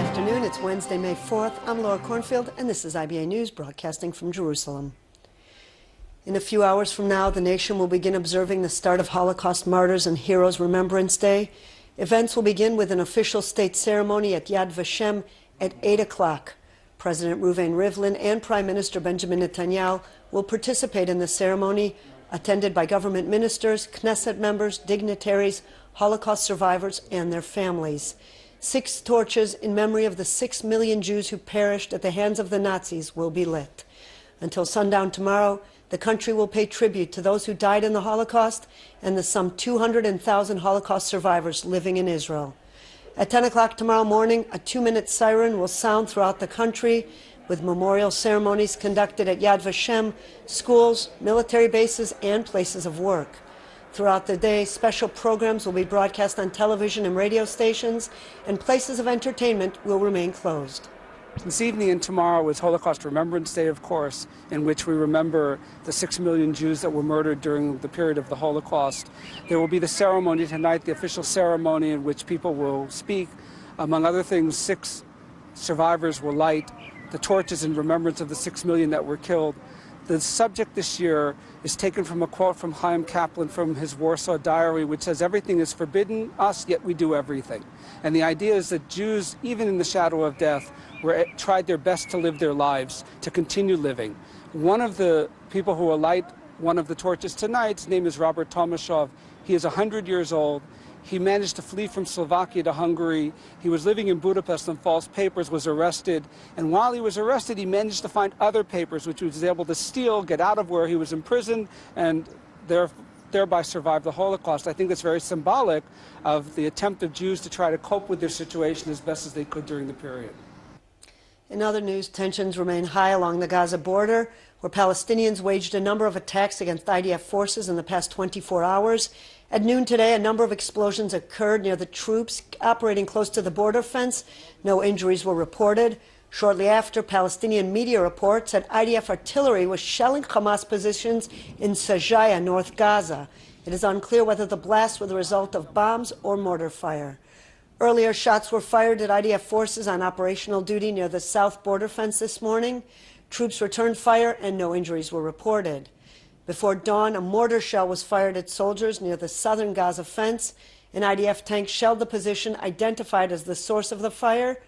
afternoon. It's Wednesday, May 4th. I'm Laura Cornfield, and this is IBA News, broadcasting from Jerusalem. In a few hours from now, the nation will begin observing the start of Holocaust Martyrs and Heroes Remembrance Day. Events will begin with an official state ceremony at Yad Vashem at 8 o'clock. President Reuven Rivlin and Prime Minister Benjamin Netanyahu will participate in the ceremony, attended by government ministers, Knesset members, dignitaries, Holocaust survivors, and their families. 6 torches in memory of the 6 million Jews who perished at the hands of the Nazis will be lit. Until sundown tomorrow, the country will pay tribute to those who died in the Holocaust and the some 200,000 Holocaust survivors living in Israel. At 10 o'clock tomorrow morning, a 2-minute siren will sound throughout the country, with memorial ceremonies conducted at Yad Vashem, schools, military bases, and places of work. Throughout the day, special programs will be broadcast on television and radio stations, and places of entertainment will remain closed. This evening and tomorrow is Holocaust Remembrance Day, of course, in which we remember the 6 million Jews that were murdered during the period of the Holocaust. There will be the ceremony tonight, the official ceremony in which people will speak. Among other things, 6 survivors will light the torches in remembrance of the 6 million that were killed. The subject this year is taken from a quote from Chaim Kaplan from his Warsaw Diary, which says, "Everything is forbidden us, yet we do everything." And the idea is that Jews, even in the shadow of death, tried their best to live their lives, to continue living. One of the people who will light one of the torches tonight, his name is Robert Tomashov. He is 100 years old. He managed to flee from Slovakia to Hungary. He was living in Budapest on false papers, was arrested. And while he was arrested, he managed to find other papers, which he was able to steal, get out of where he was imprisoned, and thereby survive the Holocaust. I think that's very symbolic of the attempt of Jews to try to cope with their situation as best as they could during the period. In other news, tensions remain high along the Gaza border, where Palestinians waged a number of attacks against IDF forces in the past 24 hours. At noon today, a number of explosions occurred near the troops operating close to the border fence. No injuries were reported. Shortly after, Palestinian media reports that IDF artillery was shelling Hamas positions in Sajaya, North Gaza. It is unclear whether the blasts were the result of bombs or mortar fire. Earlier, shots were fired at IDF forces on operational duty near the south border fence this morning. Troops returned fire and no injuries were reported. Before dawn, a mortar shell was fired at soldiers near the southern Gaza fence. An IDF tank shelled the position identified as the source of the fire.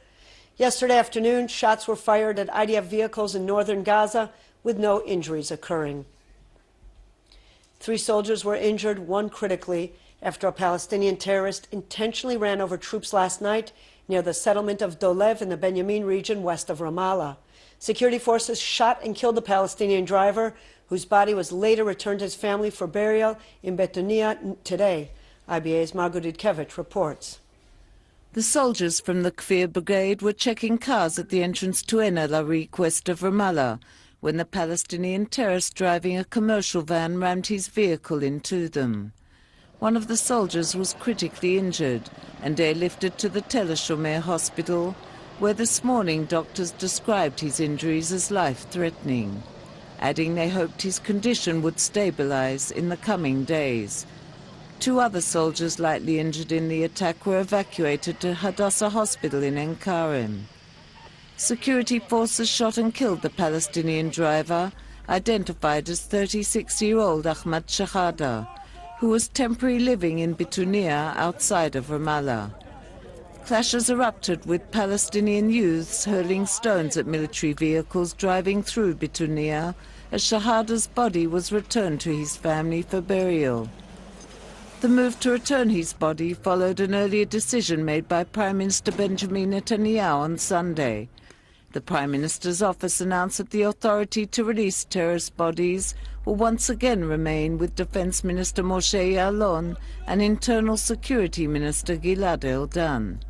Yesterday afternoon, shots were fired at IDF vehicles in northern Gaza, with no injuries occurring. 3 soldiers were injured, 1 critically, after a Palestinian terrorist intentionally ran over troops last night near the settlement of Dolev in the Benjamin region west of Ramallah. Security forces shot and killed the Palestinian driver, whose body was later returned to his family for burial in Betunia today. IBA's Margot Dudkevich reports. The soldiers from the Kfir Brigade were checking cars at the entrance to En el-Ariq west of Ramallah when the Palestinian terrorist driving a commercial van rammed his vehicle into them. One of the soldiers was critically injured and airlifted to the Tel HaShomer hospital, where this morning doctors described his injuries as life-threatening, adding they hoped his condition would stabilize in the coming days. 2 other soldiers lightly injured in the attack were evacuated to Hadassah Hospital in En Karem. Security forces shot and killed the Palestinian driver, identified as 36-year-old Ahmad Shahada, who was temporarily living in Betunia outside of Ramallah. Clashes erupted with Palestinian youths hurling stones at military vehicles driving through Betunia as Shahada's body was returned to his family for burial. The move to return his body followed an earlier decision made by Prime Minister Benjamin Netanyahu on Sunday. The Prime Minister's office announced that the authority to release terrorist bodies will once again remain with Defense Minister Moshe Ya'alon and Internal Security Minister Gilad Erdan.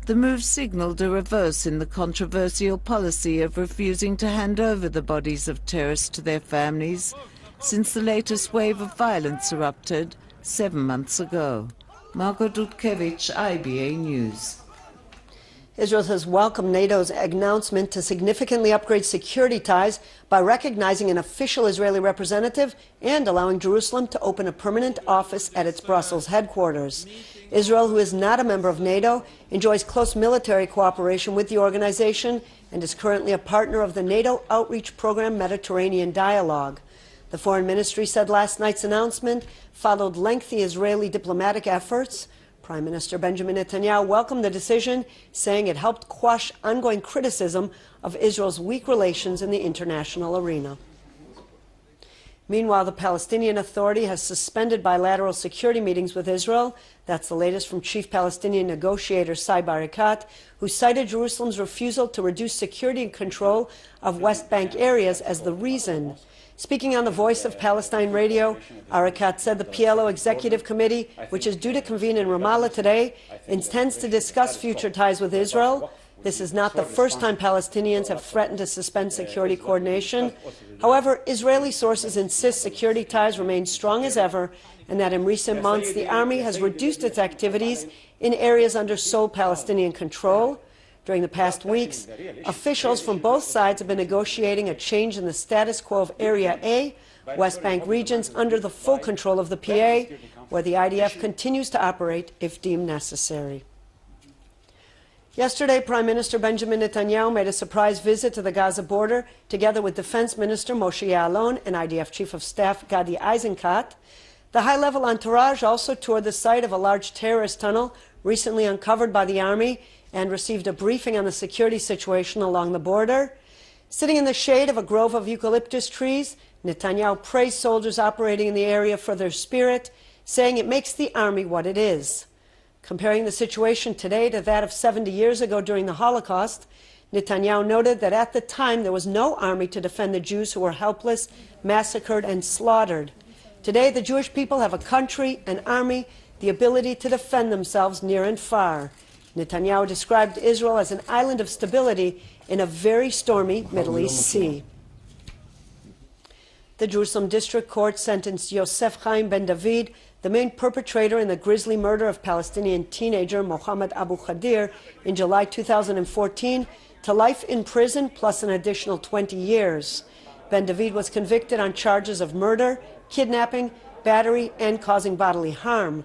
The move signaled a reverse in the controversial policy of refusing to hand over the bodies of terrorists to their families since the latest wave of violence erupted 7 months ago. Margot Dudkevich, IBA News. Israel has welcomed NATO's announcement to significantly upgrade security ties by recognizing an official Israeli representative and allowing Jerusalem to open a permanent office at its Brussels headquarters. Israel, who is not a member of NATO, enjoys close military cooperation with the organization and is currently a partner of the NATO outreach program Mediterranean Dialogue. The Foreign Ministry said last night's announcement followed lengthy Israeli diplomatic efforts. Prime Minister Benjamin Netanyahu welcomed the decision, saying it helped quash ongoing criticism of Israel's weak relations in the international arena. Meanwhile, the Palestinian Authority has suspended bilateral security meetings with Israel. That's the latest from Chief Palestinian negotiator Saib Erekat, who cited Jerusalem's refusal to reduce security and control of West Bank areas as the reason. Speaking on the Voice of Palestine radio, Erekat said the PLO Executive Committee, which is due to convene in Ramallah today, intends to discuss future ties with Israel. This is not the first time Palestinians have threatened to suspend security coordination. However, Israeli sources insist security ties remain strong as ever and that in recent months the army has reduced its activities in areas under sole Palestinian control. During the past weeks, officials from both sides have been negotiating a change in the status quo of Area A, West Bank regions under the full control of the PA, where the IDF continues to operate if deemed necessary. Yesterday, Prime Minister Benjamin Netanyahu made a surprise visit to the Gaza border, together with Defense Minister Moshe Ya'alon and IDF Chief of Staff Gadi Eisenberg. The high-level entourage also toured the site of a large terrorist tunnel recently uncovered by the army and received a briefing on the security situation along the border. Sitting in the shade of a grove of eucalyptus trees, Netanyahu praised soldiers operating in the area for their spirit, saying it makes the army what it is. Comparing the situation today to that of 70 years ago during the Holocaust, Netanyahu noted that at the time there was no army to defend the Jews who were helpless, massacred, and slaughtered. Today, the Jewish people have a country, an army, the ability to defend themselves near and far. Netanyahu described Israel as an island of stability in a very stormy Middle East sea. The Jerusalem District Court sentenced Yosef Chaim Ben David, the main perpetrator in the grisly murder of Palestinian teenager Mohammed Abu Khadir in July 2014, to life in prison plus an additional 20 years. Ben David was convicted on charges of murder, kidnapping, battery, and causing bodily harm.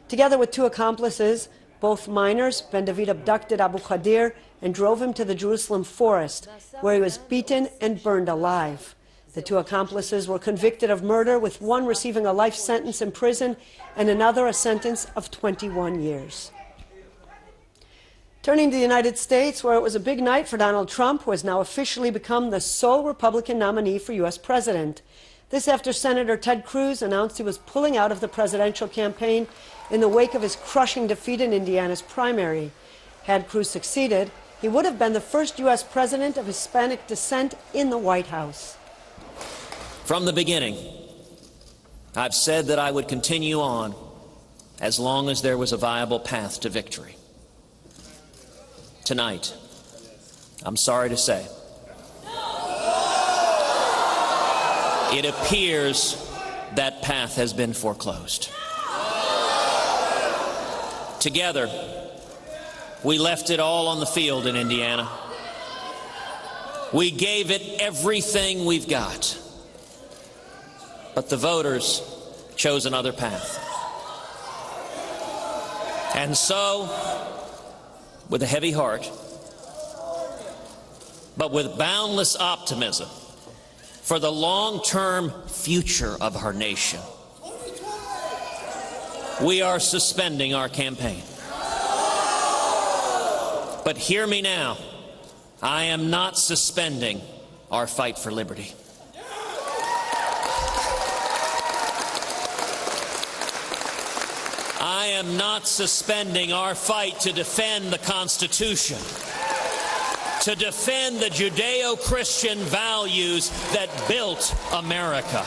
Together with two accomplices, both minors, Ben David abducted Abu Khadir and drove him to the Jerusalem forest, where he was beaten and burned alive. The two accomplices were convicted of murder, with one receiving a life sentence in prison and another a sentence of 21 years. Turning to the United States, where it was a big night for Donald Trump, who has now officially become the sole Republican nominee for U.S. president. This after Senator Ted Cruz announced he was pulling out of the presidential campaign in the wake of his crushing defeat in Indiana's primary. Had Cruz succeeded, he would have been the first U.S. president of Hispanic descent in the White House. From the beginning, I've said that I would continue on as long as there was a viable path to victory. Tonight, I'm sorry to say, it appears that path has been foreclosed. Together, we left it all on the field in Indiana. We gave it everything we've got. But the voters chose another path. And so, with a heavy heart, but with boundless optimism for the long-term future of our nation, we are suspending our campaign. But hear me now, I am not suspending our fight for liberty. I am not suspending our fight to defend the Constitution, to defend the Judeo-Christian values that built America.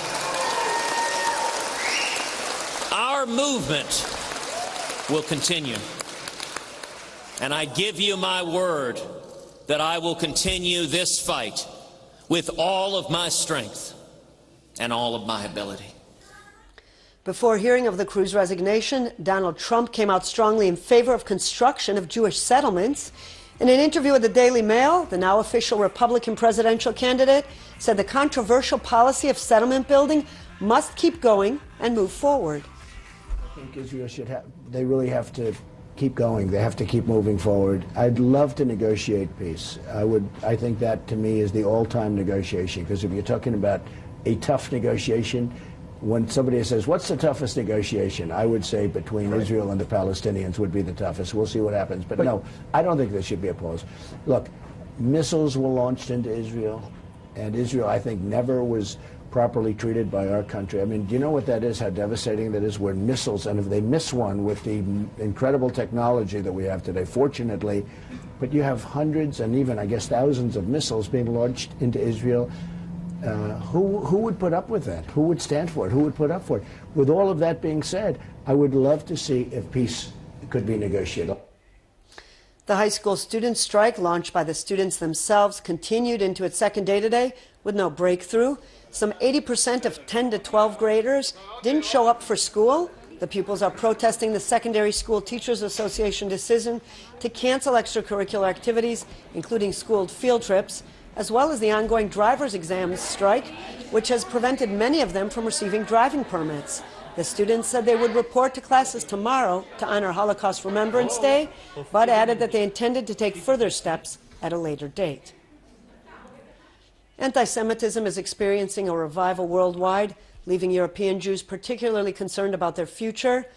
Our movement will continue, and I give you my word that I will continue this fight with all of my strength and all of my ability. Before hearing of the Cruz resignation, Donald Trump came out strongly in favor of construction of Jewish settlements. In an interview with the Daily Mail, the now official Republican presidential candidate said the controversial policy of settlement building must keep going and move forward. I think Israel they really have to keep going. They have to keep moving forward. I'd love to negotiate peace. I think that to me is the all-time negotiation, because if you're talking about a tough negotiation, when somebody says, what's the toughest negotiation? I would say between Israel and the Palestinians would be the toughest. We'll see what happens. But no, I don't think there should be a pause. Look, missiles were launched into Israel, and Israel, I think, never was properly treated by our country. I mean, do you know what that is, how devastating that is? We're missiles, and if they miss one with the incredible technology that we have today, fortunately, but you have hundreds and even, I guess, thousands of missiles being launched into Israel. Who would put up with that? Who would stand for it? Who would put up for it? With all of that being said, I would love to see if peace could be negotiated. The high school student strike, launched by the students themselves, continued into its second day today with no breakthrough. Some 80% of 10 to 12 graders didn't show up for school. The pupils are protesting the Secondary School Teachers Association decision to cancel extracurricular activities, including school field trips, as well as the ongoing driver's exams strike, which has prevented many of them from receiving driving permits. The students said they would report to classes tomorrow to honor Holocaust Remembrance Day, but added that they intended to take further steps at a later date. Anti-Semitism is experiencing a revival worldwide, leaving European Jews particularly concerned about their future.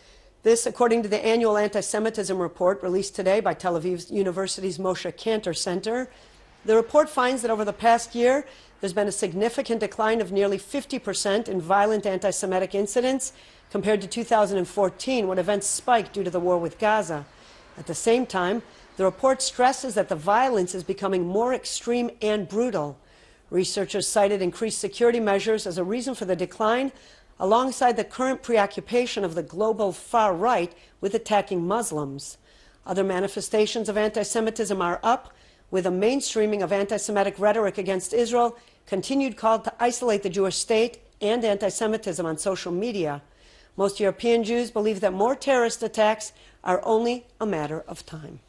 This, according to the annual Antisemitism report released today by Tel Aviv University's Moshe Kantor Center. The report finds that over the past year, there's been a significant decline of nearly 50% in violent anti-Semitic incidents compared to 2014, when events spiked due to the war with Gaza. At the same time, the report stresses that the violence is becoming more extreme and brutal. Researchers cited increased security measures as a reason for the decline, alongside the current preoccupation of the global far right with attacking Muslims. Other manifestations of anti-Semitism are up, with a mainstreaming of anti-Semitic rhetoric against Israel, continued call to isolate the Jewish state, and anti-Semitism on social media. Most European Jews believe that more terrorist attacks are only a matter of time.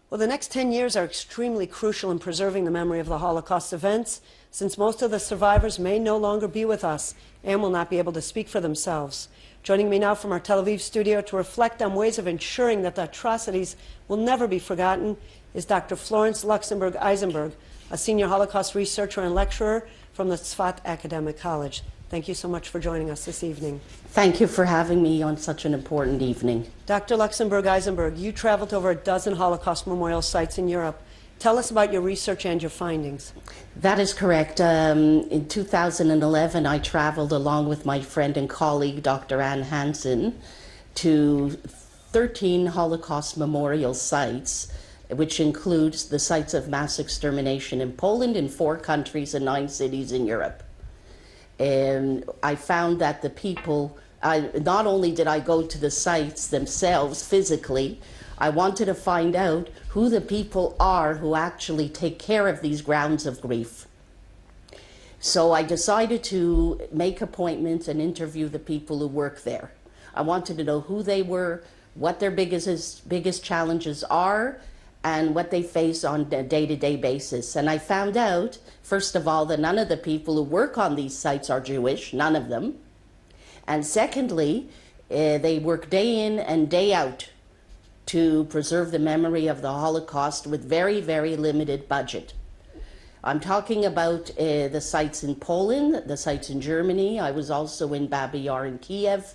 Well, the next 10 years are extremely crucial in preserving the memory of the Holocaust events, since most of the survivors may no longer be with us and will not be able to speak for themselves. Joining me now from our Tel Aviv studio to reflect on ways of ensuring that the atrocities will never be forgotten is Dr. Florence Luxembourg Eisenberg, a senior Holocaust researcher and lecturer from the Tzfat Academic College. Thank you so much for joining us this evening. Thank you for having me on such an important evening. Dr. Luxembourg Eisenberg, you traveled to over a dozen Holocaust memorial sites in Europe. Tell us about your research and your findings. That is correct. In 2011, I traveled along with my friend and colleague, Dr. Ann Hansen, to 13 Holocaust memorial sites, which includes the sites of mass extermination in Poland, in 4 countries and 9 cities in Europe. And I found that the people, not only did I go to the sites themselves physically, I wanted to find out who the people are who actually take care of these grounds of grief. So I decided to make appointments and interview the people who work there. I wanted to know who they were, what their biggest challenges are, and what they face on a day-to-day basis. And I found out, first of all, that none of the people who work on these sites are Jewish, none of them. And secondly, they work day in and day out to preserve the memory of the Holocaust with very, very limited budget. I'm talking about the sites in Poland, the sites in Germany. I was also in Babi Yar in Kiev,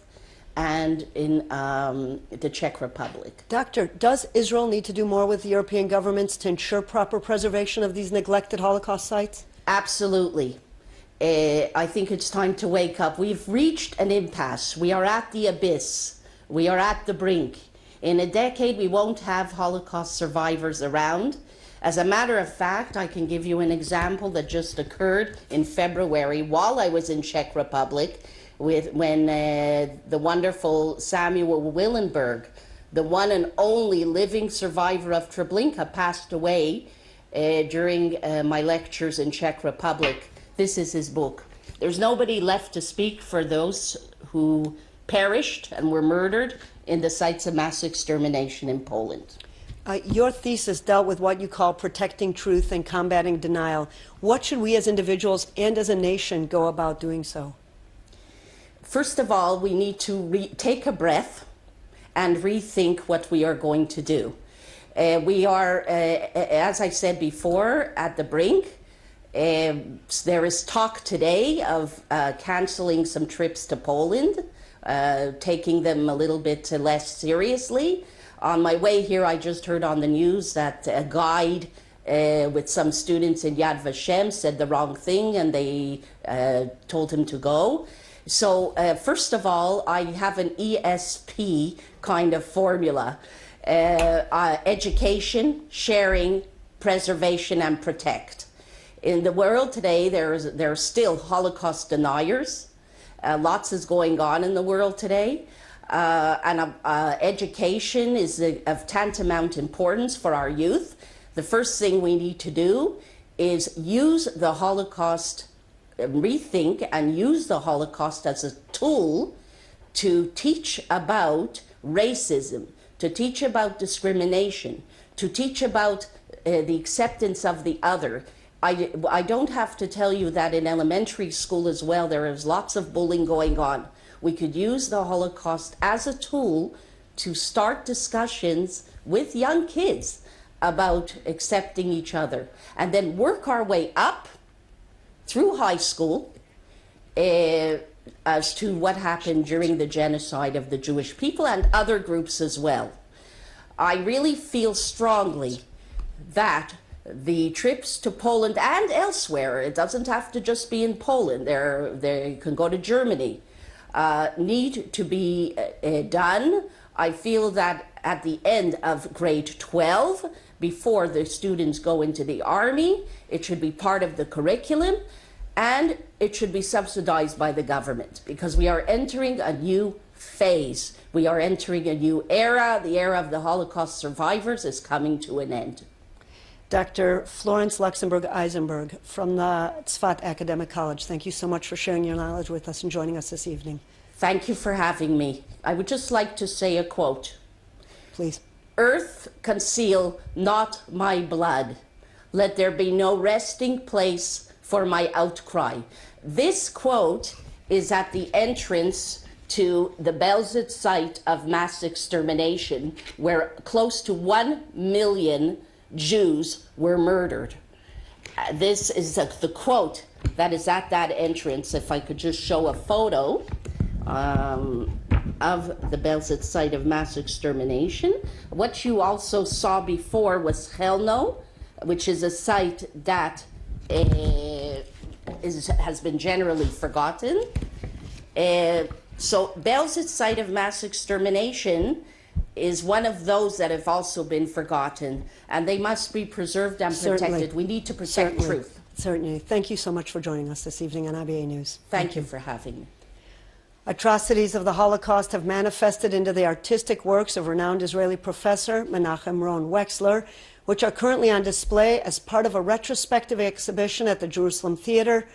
and in the Czech Republic. Doctor, does Israel need to do more with European governments to ensure proper preservation of these neglected Holocaust sites? Absolutely. I think it's time to wake up. We've reached an impasse. We are at the abyss. We are at the brink. In a decade, we won't have Holocaust survivors around. As a matter of fact, I can give you an example that just occurred in February while I was in Czech Republic, when the wonderful Samuel Willenberg, the one and only living survivor of Treblinka, passed away during my lectures in Czech Republic. This is his book. There's nobody left to speak for those who perished and were murdered in the sites of mass extermination in Poland. Your thesis dealt with what you call protecting truth and combating denial. What should we as individuals and as a nation go about doing so? First of all, we need to take a breath and rethink what we are going to do. We are, as I said before, at the brink. There is talk today of canceling some trips to Poland, taking them a little bit less seriously. On my way here, I just heard on the news that a guide with some students in Yad Vashem said the wrong thing and they told him to go. So first of all, I have an ESP kind of formula. Education, sharing, preservation, and protect. In the world today, there are still Holocaust deniers. Lots is going on in the world today. And education is of tantamount importance for our youth. The first thing we need to do is use the Holocaust, rethink and use the Holocaust as a tool to teach about racism, to teach about discrimination, to teach about the acceptance of the other. I don't have to tell you that in elementary school as well, there is lots of bullying going on. We could use the Holocaust as a tool to start discussions with young kids about accepting each other, and then work our way up through high school as to what happened during the genocide of the Jewish people and other groups as well. I really feel strongly that the trips to Poland and elsewhere, it doesn't have to just be in Poland, they can go to Germany, need to be done. I feel that at the end of grade 12, before the students go into the army, it should be part of the curriculum, and it should be subsidized by the government, because we are entering a new phase. We are entering a new era. The era of the Holocaust survivors is coming to an end. Dr. Florence Luxembourg Eisenberg from the Tzfat Academic College, thank you so much for sharing your knowledge with us and joining us this evening. Thank you for having me. I would just like to say a quote. Please. Earth conceal not my blood. Let there be no resting place for my outcry. This quote is at the entrance to the Belzec site of mass extermination, where close to 1 million Jews were murdered. This is the quote that is at that entrance. If I could just show a photo of the Belzec site of mass extermination. What you also saw before was Chelno, which is a site that has been generally forgotten. So Belzec site of mass extermination is one of those that have also been forgotten, and they must be preserved and protected. Certainly. We need to protect truth. Certainly. Thank you so much for joining us this evening on IBA News. Thank you for having me. Atrocities of the Holocaust have manifested into the artistic works of renowned Israeli professor Menachem Rowan Wexler, which are currently on display as part of a retrospective exhibition at the Jerusalem Theater.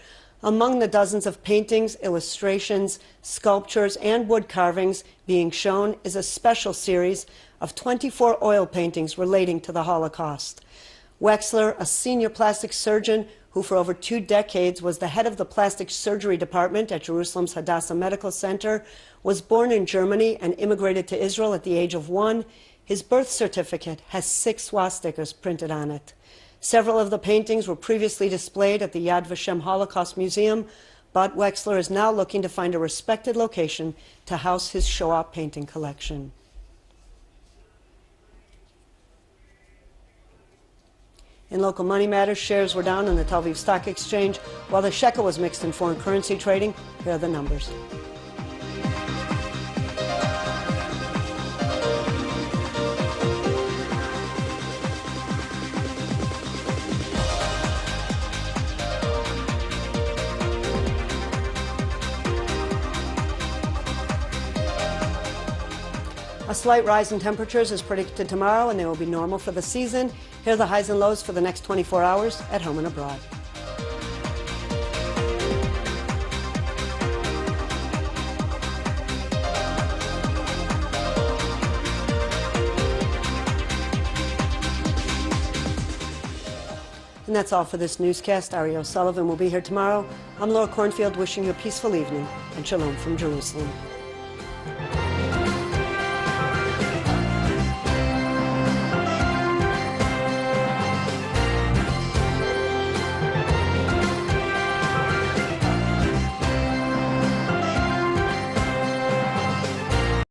Among the dozens of paintings, illustrations, sculptures, and wood carvings being shown is a special series of 24 oil paintings relating to the Holocaust. Wexler, a senior plastic surgeon who for over 2 decades was the head of the plastic surgery department at Jerusalem's Hadassah Medical Center, was born in Germany and immigrated to Israel at the age of 1. His birth certificate has 6 swastikas printed on it. Several of the paintings were previously displayed at the Yad Vashem Holocaust Museum, but Wexler is now looking to find a respected location to house his Shoah painting collection. In local money matters, shares were down on the Tel Aviv Stock Exchange, while the shekel was mixed in foreign currency trading. Here are the numbers. A slight rise in temperatures is predicted tomorrow, and they will be normal for the season. Here are the highs and lows for the next 24 hours at home and abroad. And that's all for this newscast. Ari O'Sullivan will be here tomorrow. I'm Laura Cornfield wishing you a peaceful evening and shalom from Jerusalem.